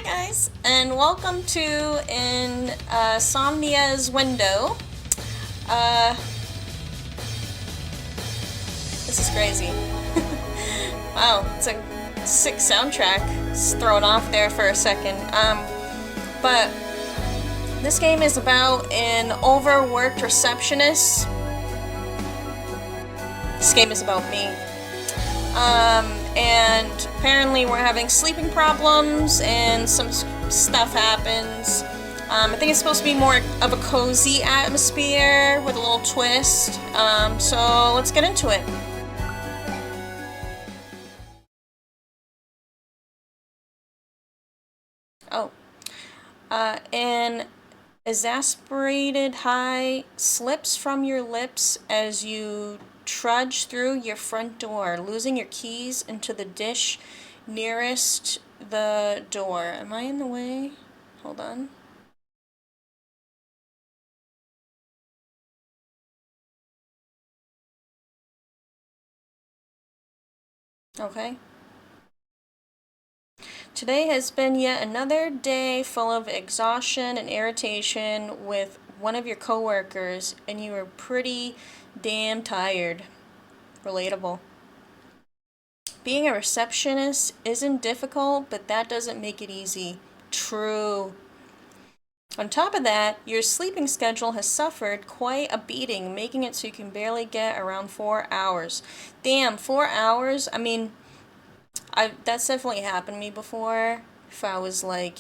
guys, and welcome to Insomnia's window. Uh, this is crazy. Wow, it's a sick soundtrack. It's thrown off there for a second. But this game is about an overworked receptionist. This game is about me. And apparently we're having sleeping problems and some stuff happens. I think it's supposed to be more of a cozy atmosphere with a little twist. So let's get into it. Oh. An exasperated high slips from your lips as you trudge through your front door, losing your keys into the dish nearest the door. Am I in the way? Hold on. Okay. Today has been yet another day full of exhaustion and irritation with one of your coworkers, and you are pretty damn tired. Relatable. Being a receptionist isn't difficult, but that doesn't make it easy. True. On top of that, your sleeping schedule has suffered quite a beating, making it so you can barely get around 4 hours. Damn, 4 hours? I mean, that's definitely happened to me before. If I was like,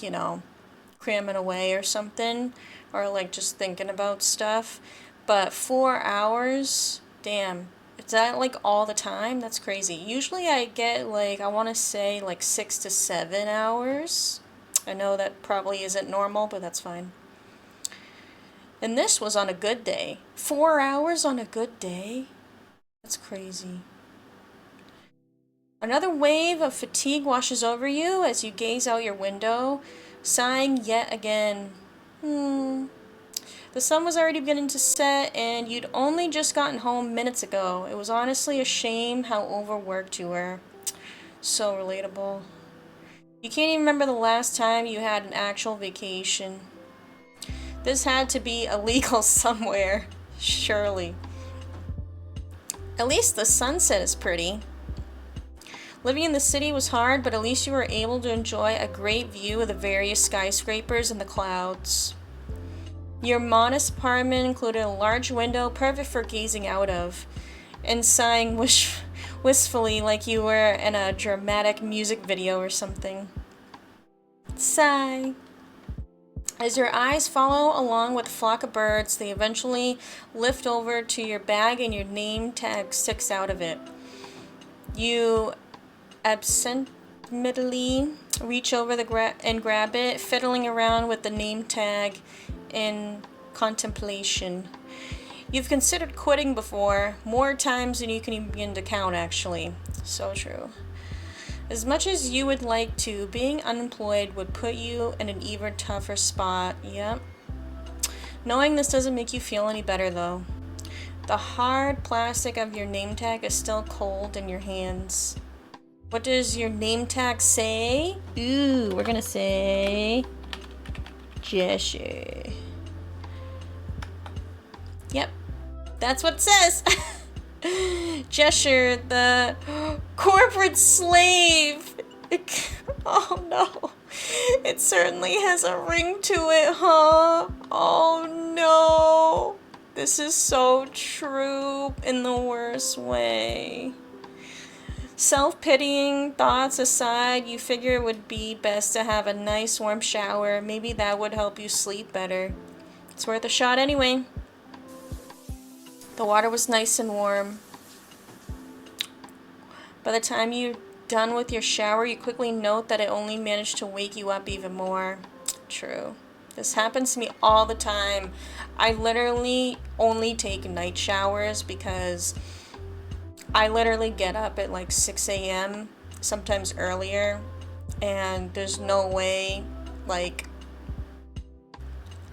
cramming away or something, or like just thinking about stuff. But 4 hours? Damn. Is that like all the time? That's crazy. Usually I get like, I want to say like 6 to 7 hours. I know that probably isn't normal, but that's fine. And this was on a good day. 4 hours on a good day? That's crazy. Another wave of fatigue washes over you as you gaze out your window, sighing yet again. The sun was already beginning to set, and you'd only just gotten home minutes ago. It was honestly a shame how overworked you were. So relatable. You can't even remember the last time you had an actual vacation. This had to be illegal somewhere. Surely. At least the sunset is pretty. Living in the city was hard, but at least you were able to enjoy a great view of the various skyscrapers and the clouds. Your modest apartment included a large window perfect for gazing out of, and sighing wistfully like you were in a dramatic music video or something. Sigh. As your eyes follow along with a flock of birds, they eventually lift over to your bag and your name tag sticks out of it. You absentmindedly reach over and grab it, fiddling around with the name tag in contemplation. You've considered quitting before, more times than you can even begin to count, actually. So true. As much as you would like to, being unemployed would put you in an even tougher spot. Yep. Knowing this doesn't make you feel any better, though. The hard plastic of your name tag is still cold in your hands. What does your name tag say? Ooh, we're gonna say Jesher. Yep, that's what it says. Jesher, the corporate slave. Oh no, it certainly has a ring to it, huh? Oh no, this is so true in the worst way. Self-pitying thoughts aside, you figure it would be best to have a nice warm shower. Maybe that would help you sleep better. It's worth a shot anyway. The water was nice and warm. By the time you're done with your shower, you quickly note that it only managed to wake you up even more. True. This happens to me all the time. I literally only take night showers because I literally get up at like 6 a.m., sometimes earlier, and there's no way, like,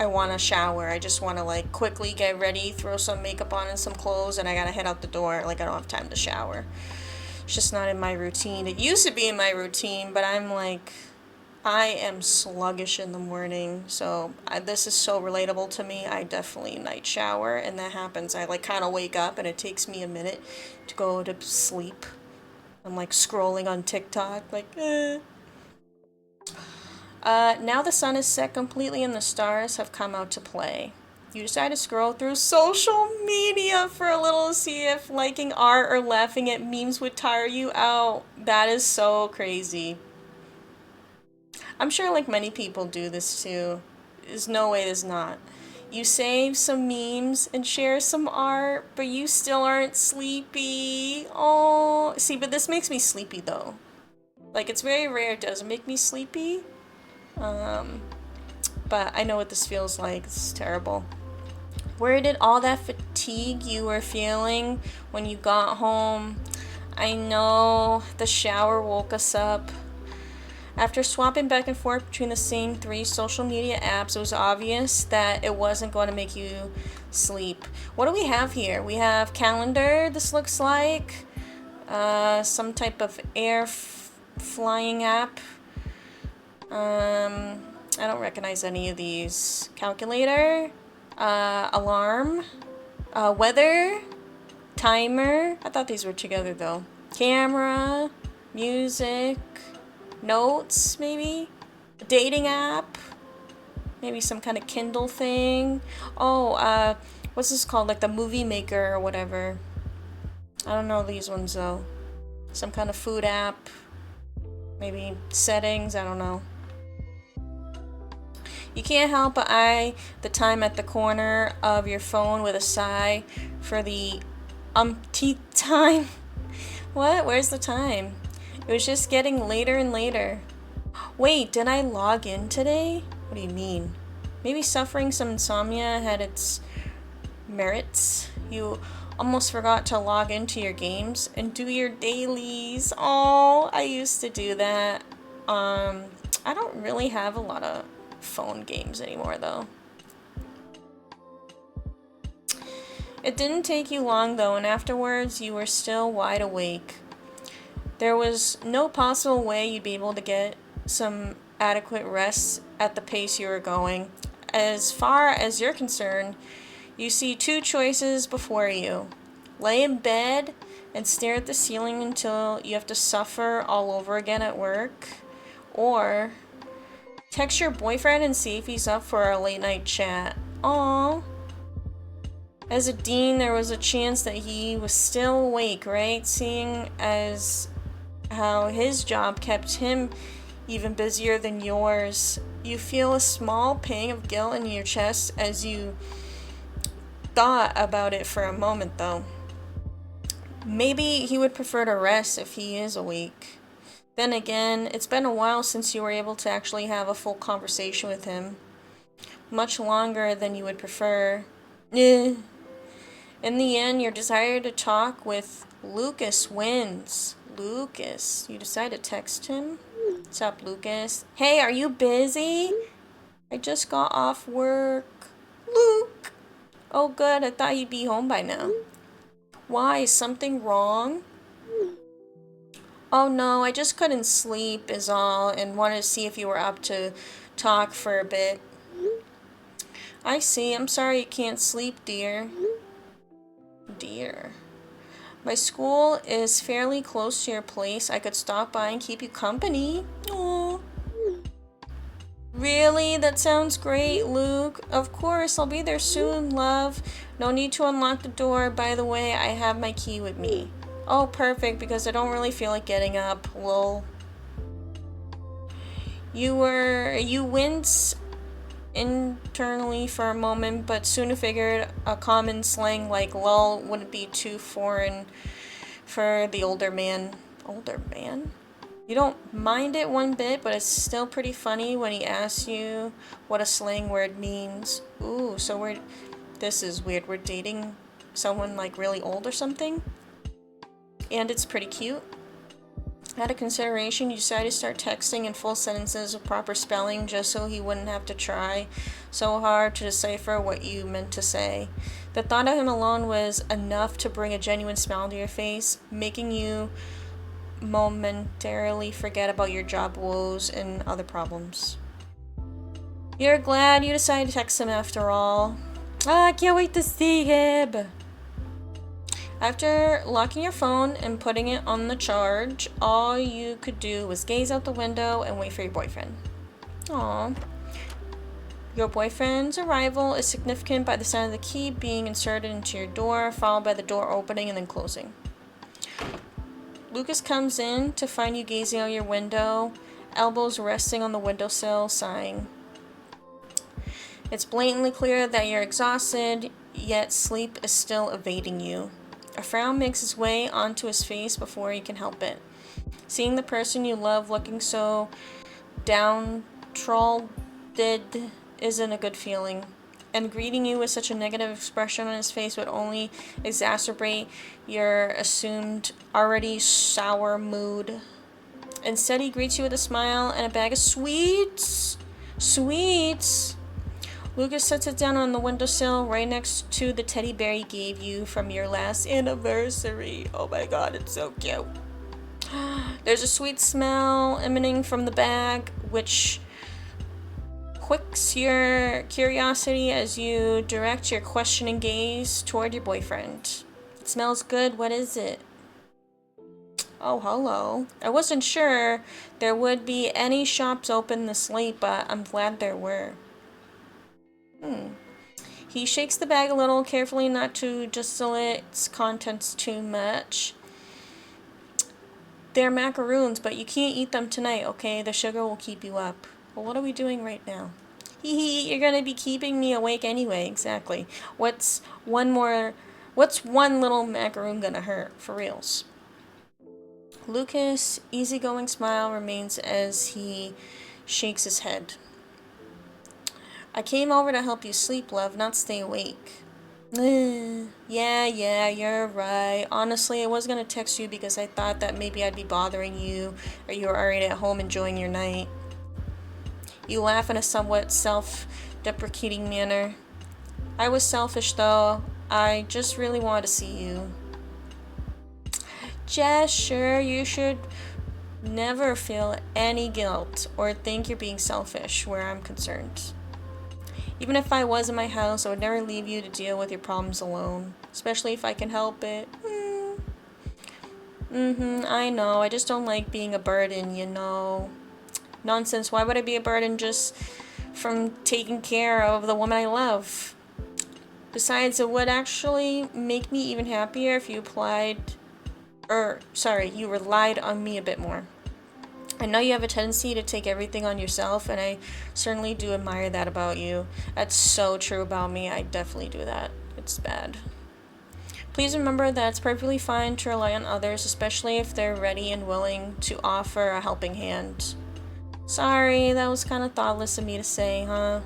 I want to shower. I just want to, like, quickly get ready, throw some makeup on and some clothes, and I gotta head out the door. Like, I don't have time to shower. It's just not in my routine. It used to be in my routine, but I'm, like, I am sluggish in the morning, so this is so relatable to me. I definitely night shower, and that happens. I like kind of wake up, and it takes me a minute to go to sleep. I'm like scrolling on TikTok, like, eh. Now the sun is set completely and the stars have come out to play. You decide to scroll through social media for a little to see if liking art or laughing at memes would tire you out. That is so crazy. I'm sure like many people do this too. There's no way there's not. You save some memes and share some art, but you still aren't sleepy. Oh, see, but this makes me sleepy though. Like it's very rare it doesn't make me sleepy. Um, but I know what this feels like. It's terrible. Where did all that fatigue you were feeling when you got home? I know the shower woke us up. After swapping back and forth between the same three social media apps, it was obvious that it wasn't going to make you sleep. What do we have here? We have calendar, this looks like. Some type of flying app. I don't recognize any of these. Calculator, alarm, weather, timer. I thought these were together though. Camera, music, notes, maybe? A dating app, maybe some kind of Kindle thing. Oh, what's this called? Like the movie maker or whatever. I don't know these ones though. Some kind of food app, maybe settings, I don't know. You can't help but eye the time at the corner of your phone with a sigh for the umpteenth time. What? Where's the time? It was just getting later and later. Wait, did I log in today? What do you mean? Maybe suffering some insomnia had its merits. You almost forgot to log into your games and do your dailies. Oh, I used to do that. I don't really have a lot of phone games anymore though. It didn't take you long though, and afterwards you were still wide awake. There was no possible way you'd be able to get some adequate rest at the pace you were going. As far as you're concerned, you see two choices before you. Lay in bed and stare at the ceiling until you have to suffer all over again at work, or text your boyfriend and see if he's up for a late night chat. Aww. As a dean, there was a chance that he was still awake, right? Seeing as how his job kept him even busier than yours. You feel a small pang of guilt in your chest as you thought about it for a moment, though. Maybe he would prefer to rest if he is awake. Then again, it's been a while since you were able to actually have a full conversation with him. Much longer than you would prefer. In the end, your desire to talk with Lucas wins. Lucas. You decide to text him? What's up, Lucas? Hey, are you busy? I just got off work. Luke! Oh, good. I thought you'd be home by now. Why? Is something wrong? Oh no, I just couldn't sleep is all, and wanted to see if you were up to talk for a bit. I see. I'm sorry you can't sleep, dear. Dear. My school is fairly close to your place. I could stop by and keep you company. Aww. Really? That sounds great, Luke. Of course, I'll be there soon, love. No need to unlock the door. By the way, I have my key with me. Oh, perfect, because I don't really feel like getting up. Lol. You wince internally for a moment, but soon figured a common slang like lol wouldn't be too foreign for the older man. Older man? You don't mind it one bit, but it's still pretty funny when he asks you what a slang word means. Ooh, so this is weird. We're dating someone like really old or something? And it's pretty cute. Out of consideration, you decided to start texting in full sentences with proper spelling just so he wouldn't have to try so hard to decipher what you meant to say. The thought of him alone was enough to bring a genuine smile to your face, making you momentarily forget about your job woes and other problems. You're glad you decided to text him after all. I can't wait to see him. After locking your phone and putting it on the charge, all you could do was gaze out the window and wait for your boyfriend. Aww. Your boyfriend's arrival is significant by the sound of the key being inserted into your door, followed by the door opening and then closing. Lucas comes in to find you gazing out your window, elbows resting on the windowsill, sighing. It's blatantly clear that you're exhausted, yet sleep is still evading you. A frown makes its way onto his face before he can help it. Seeing the person you love looking so downtrodden isn't a good feeling, and greeting you with such a negative expression on his face would only exacerbate your assumed already sour mood. Instead, he greets you with a smile and a bag of sweets. Sweets! Lucas sets it down on the windowsill right next to the teddy bear he gave you from your last anniversary. Oh my god, it's so cute. There's a sweet smell emanating from the bag, which quicks your curiosity as you direct your questioning gaze toward your boyfriend. It smells good. What is it? Oh, hello. I wasn't sure there would be any shops open this late, but I'm glad there were. He shakes the bag a little, carefully not to distillate its contents too much. They're macaroons, but you can't eat them tonight, okay? The sugar will keep you up. Well, what are we doing right now? You're gonna be keeping me awake anyway, exactly. What's one little macaroon gonna hurt, for reals? Lucas' easygoing smile remains as he shakes his head. I came over to help you sleep, love, not stay awake. Yeah, you're right. Honestly, I was gonna text you because I thought that maybe I'd be bothering you, or you were already at home enjoying your night. You laugh in a somewhat self-deprecating manner. I was selfish, though. I just really wanted to see you. Just sure, you should never feel any guilt or think you're being selfish where I'm concerned. Even if I was in my house, I would never leave you to deal with your problems alone, especially if I can help it. I know, I just don't like being a burden, you know. Nonsense, why would I be a burden just from taking care of the woman I love? Besides, it would actually make me even happier if you you relied on me a bit more. I know you have a tendency to take everything on yourself, and I certainly do admire that about you. That's so true about me. I definitely do that. It's bad. Please remember that it's perfectly fine to rely on others, especially if they're ready and willing to offer a helping hand. Sorry, that was kind of thoughtless of me to say, huh?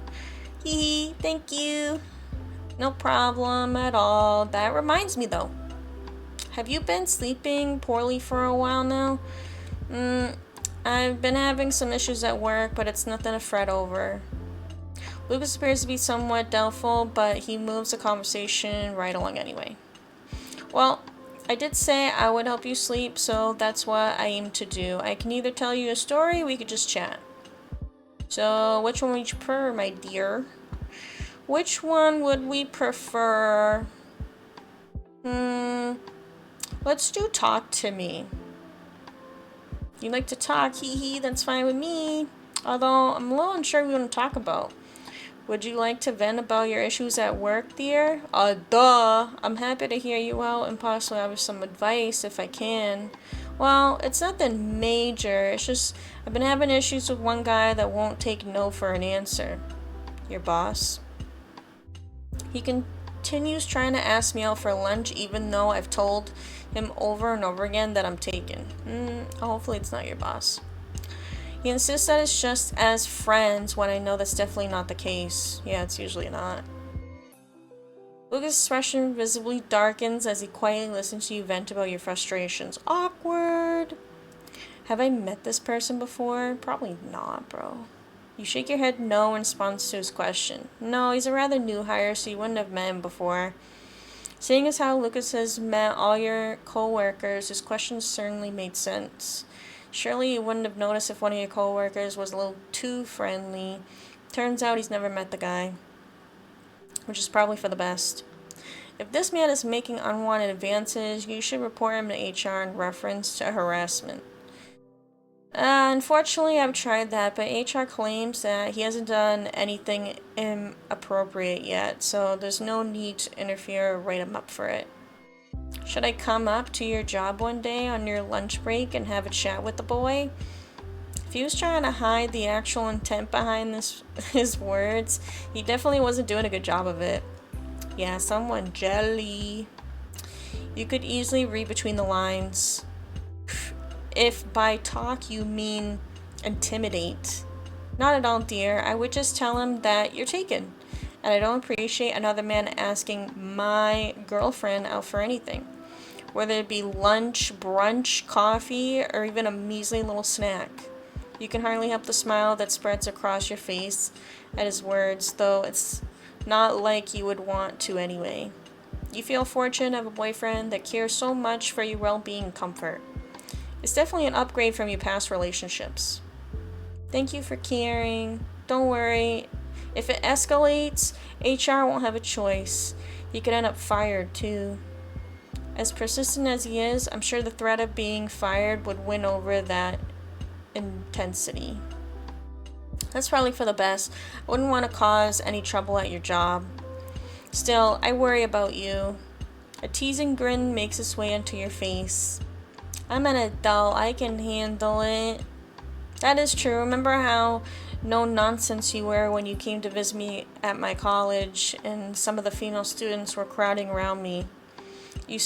Thank you. No problem at all. That reminds me, though. Have you been sleeping poorly for a while now? I've been having some issues at work, but it's nothing to fret over. Lucas appears to be somewhat doubtful, but he moves the conversation right along anyway. Well, I did say I would help you sleep, so that's what I aim to do. I can either tell you a story, or we could just chat. So, which one would you prefer, my dear? Which one would we prefer? Let's do talk to me. You like to talk, that's fine with me. Although, I'm a little unsure what we want to talk about. Would you like to vent about your issues at work, dear? Duh. I'm happy to hear you out and possibly have some advice if I can. Well, it's nothing major. It's just, I've been having issues with one guy that won't take no for an answer. Your boss? He continues trying to ask me out for lunch even though I've told him over and over again that I'm taken. Hopefully it's not your boss. He insists that it's just as friends when I know that's definitely not the case. Yeah, it's usually not. Lucas' expression visibly darkens as he quietly listens to you vent about your frustrations. Awkward. Have I met this person before? Probably not, bro. You shake your head no in response to his question. No, he's a rather new hire, so you wouldn't have met him before. Seeing as how Lucas has met all your co-workers, his questions certainly made sense. Surely you wouldn't have noticed if one of your co-workers was a little too friendly. Turns out he's never met the guy, which is probably for the best. If this man is making unwanted advances, you should report him to HR in reference to harassment. Unfortunately, I've tried that, but HR claims that he hasn't done anything inappropriate yet, so there's no need to interfere or write him up for it. Should I come up to your job one day on your lunch break and have a chat with the boy? If he was trying to hide the actual intent behind his words, he definitely wasn't doing a good job of it. Yeah, someone jelly. You could easily read between the lines. If by talk you mean intimidate. Not at all, dear. I would just tell him that you're taken. And I don't appreciate another man asking my girlfriend out for anything. Whether it be lunch, brunch, coffee, or even a measly little snack. You can hardly help the smile that spreads across your face at his words, though it's not like you would want to anyway. You feel fortunate to have a boyfriend that cares so much for your well-being and comfort. It's definitely an upgrade from your past relationships. Thank you for caring. Don't worry. If it escalates, HR won't have a choice. He could end up fired too. As persistent as he is, I'm sure the threat of being fired would win over that intensity. That's probably for the best. I wouldn't want to cause any trouble at your job. Still, I worry about you. A teasing grin makes its way into your face. I'm an adult. I can handle it. That is true. Remember how no nonsense you were when you came to visit me at my college and some of the female students were crowding around me. You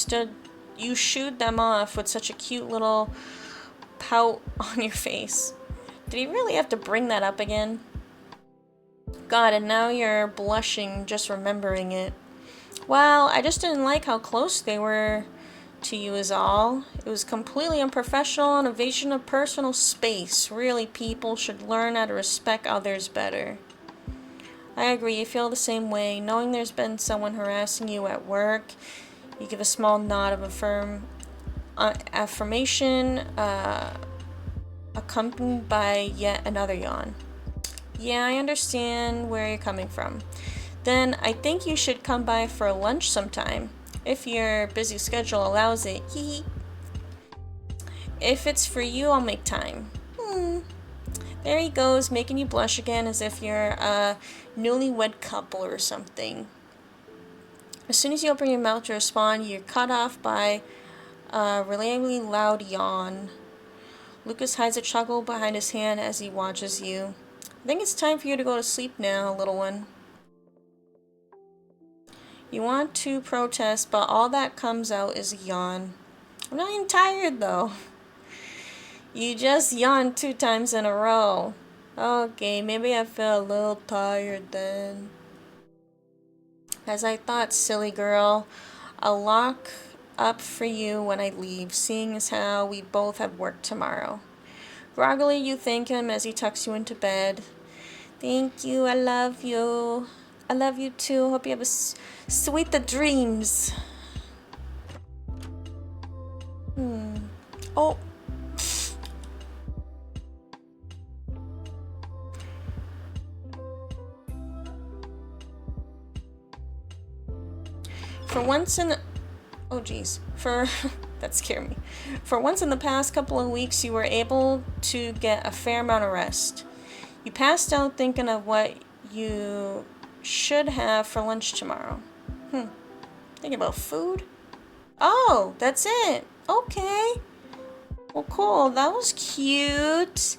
shooed them off with such a cute little pout on your face. Did he really have to bring that up again? God, and now you're blushing just remembering it. Well, I just didn't like how close they were to you is all. It was completely unprofessional and invasion of personal space. Really, people should learn how to respect others better. I agree, you feel the same way. Knowing there's been someone harassing you at work, you give a small nod of affirmation, accompanied by yet another yawn. Yeah, I understand where you're coming from. Then I think you should come by for lunch sometime. If your busy schedule allows it. Hee. If it's for you, I'll make time. There he goes, making you blush again as if you're a newlywed couple or something. As soon as you open your mouth to respond, you're cut off by a reliably loud yawn. Lucas hides a chuckle behind his hand as he watches you. I think it's time for you to go to sleep now, little one. You want to protest, but all that comes out is a yawn. I'm not even tired, though. You just yawned 2 times in a row. Okay, maybe I feel a little tired then. As I thought, silly girl. I'll lock up for you when I leave, seeing as how we both have work tomorrow. Groggily, you thank him as he tucks you into bed. Thank you, I love you. I love you too. Hope you have sweet dreams. Oh. For once in the... Oh, geez. That scared me. For once in the past couple of weeks, you were able to get a fair amount of rest. You passed out thinking of what you should have for lunch tomorrow. Thinking about food? Oh, that's it. Okay. Well, cool. That was cute.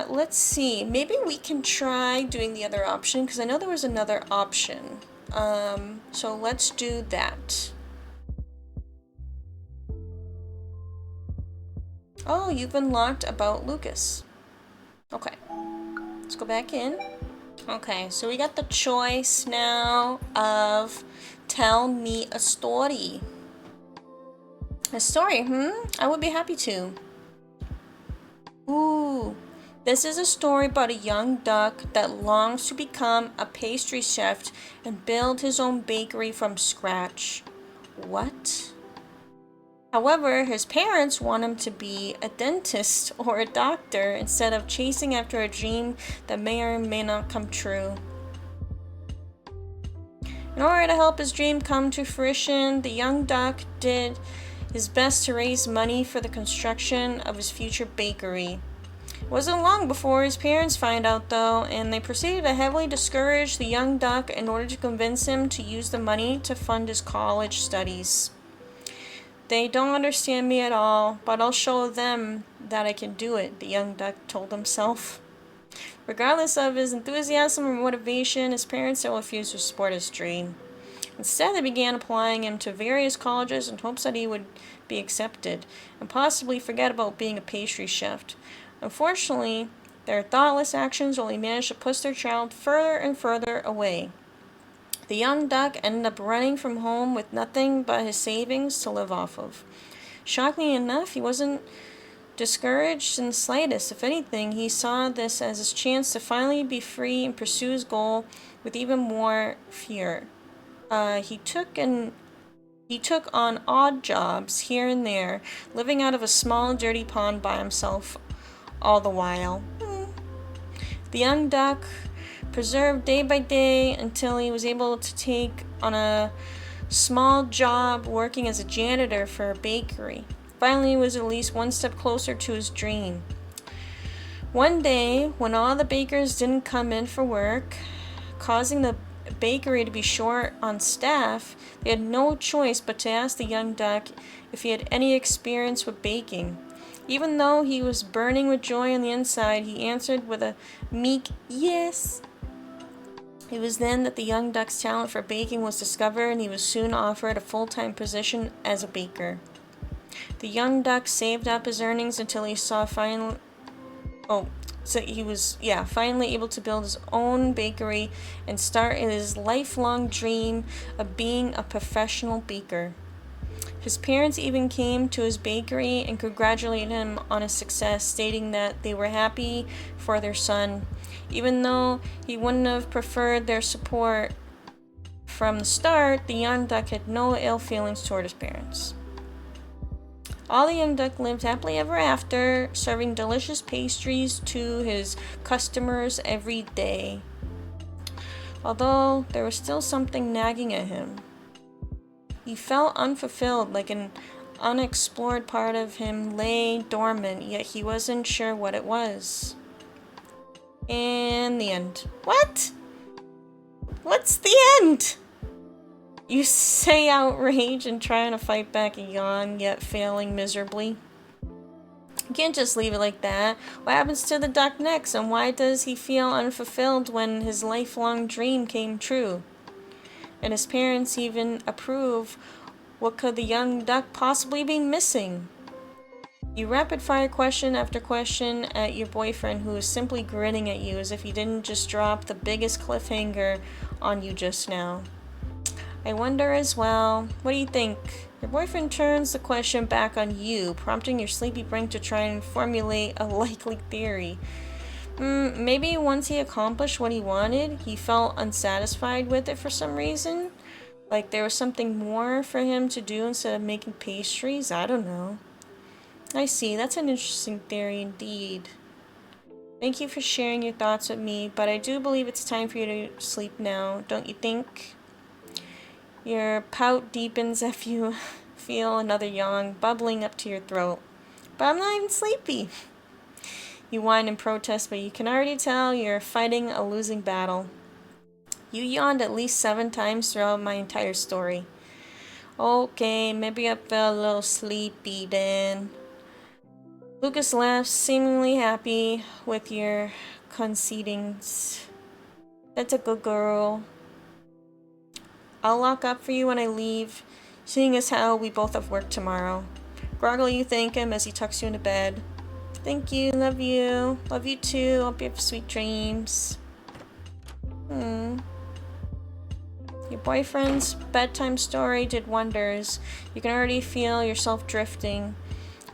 Let's see. Maybe we can try doing the other option, because I know there was another option. So let's do that. Oh, you've unlocked about Lucas. Okay. Let's go back in. Okay, so we got the choice now of tell me a story. A story, I would be happy to. Ooh, This is a story about a young duck that longs to become a pastry chef and build his own bakery from scratch. What? However, his parents want him to be a dentist or a doctor instead of chasing after a dream that may or may not come true. In order to help his dream come to fruition, the young duck did his best to raise money for the construction of his future bakery. It wasn't long before his parents find out, though, and they proceeded to heavily discourage the young duck in order to convince him to use the money to fund his college studies. They don't understand me at all, but I'll show them that I can do it, the young duck told himself. Regardless of his enthusiasm or motivation, his parents still refused to support his dream. Instead, they began applying him to various colleges in hopes that he would be accepted and possibly forget about being a pastry chef. Unfortunately, their thoughtless actions only managed to push their child further and further away. The young duck ended up running from home with nothing but his savings to live off of. Shockingly enough, he wasn't discouraged in the slightest. If anything, he saw this as his chance to finally be free and pursue his goal with even more fear. He took on odd jobs here and there, living out of a small, dirty pond by himself all the while. The young duck preserved day by day until he was able to take on a small job working as a janitor for a bakery. Finally, he was at least one step closer to his dream. One day, when all the bakers didn't come in for work, causing the bakery to be short on staff, they had no choice but to ask the young duck if he had any experience with baking. Even though he was burning with joy on the inside, he answered with a meek yes. It was then that the young duck's talent for baking was discovered, and he was soon offered a full-time position as a baker. The young duck saved up his earnings until he finally able to build his own bakery and start his lifelong dream of being a professional baker. His parents even came to his bakery and congratulated him on his success, stating that they were happy for their son, even though he wouldn't have preferred their support from the start. The young duck had no ill feelings toward his parents. All the young duck lived happily ever after, serving delicious pastries to his customers every day. Although there was still something nagging at him. He felt unfulfilled, like an unexplored part of him lay dormant, yet he wasn't sure what it was. And the end. What? What's the end? You say outrage and trying to fight back a yawn, yet failing miserably. You can't just leave it like that. What happens to the duck next, and why does he feel unfulfilled when his lifelong dream came true? And his parents even approve. What could the young duck possibly be missing? You rapid fire question after question at your boyfriend, who is simply grinning at you as if he didn't just drop the biggest cliffhanger on you just now. I wonder as well, what do you think? Your boyfriend turns the question back on you, prompting your sleepy brain to try and formulate a likely theory. Maybe once he accomplished what he wanted, he felt unsatisfied with it for some reason. Like there was something more for him to do instead of making pastries. I don't know. I see. That's an interesting theory indeed. Thank you for sharing your thoughts with me, but I do believe it's time for you to sleep now, don't you think? Your pout deepens if you feel another yawn bubbling up to your throat. But I'm not even sleepy. You whine in protest, but you can already tell you're fighting a losing battle. You yawned at least 7 times throughout my entire story. Okay, maybe I felt a little sleepy then. Lucas laughs, seemingly happy with your concedings. That's a good girl. I'll lock up for you when I leave, seeing as how we both have work tomorrow. Groggle, you thank him as he tucks you into bed. Thank you, love you. Love you too. Hope you have sweet dreams. Your boyfriend's bedtime story did wonders. You can already feel yourself drifting.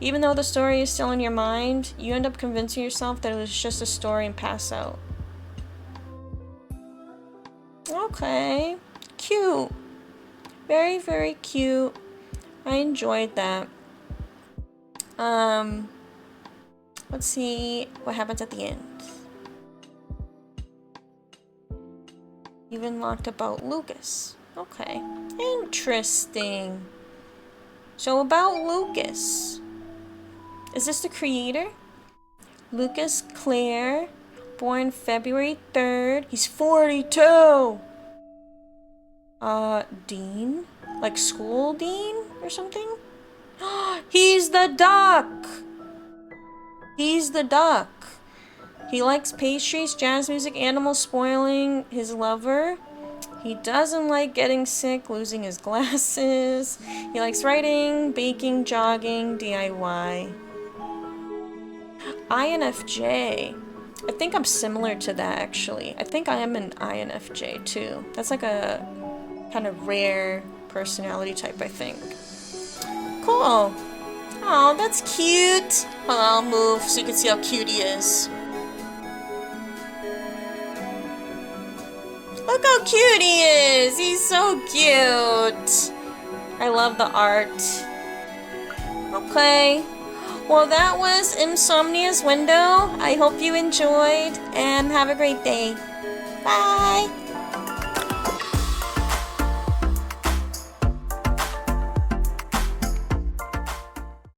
Even though the story is still in your mind, you end up convincing yourself that it was just a story and pass out. Okay. Cute. Very, very cute. I enjoyed that. Let's see what happens at the end. Even locked about Lucas. Okay. Interesting. So about Lucas. Is this the creator? Lucas Clare, born February 3rd. He's 42. Dean? Like school dean or something? He's the duck! He's the duck. He likes pastries, jazz music, animals, spoiling his lover. He doesn't like getting sick, losing his glasses. He likes writing, baking, jogging, DIY. INFJ. I think I'm similar to that, actually. I think I am an INFJ, too. That's like a kind of rare personality type, I think. Cool. Oh, that's cute. Hold on, I'll move so you can see how cute he is. Look how cute he is! He's so cute! I love the art. Okay. Well, that was Insomnia's window. I hope you enjoyed and have a great day. Bye!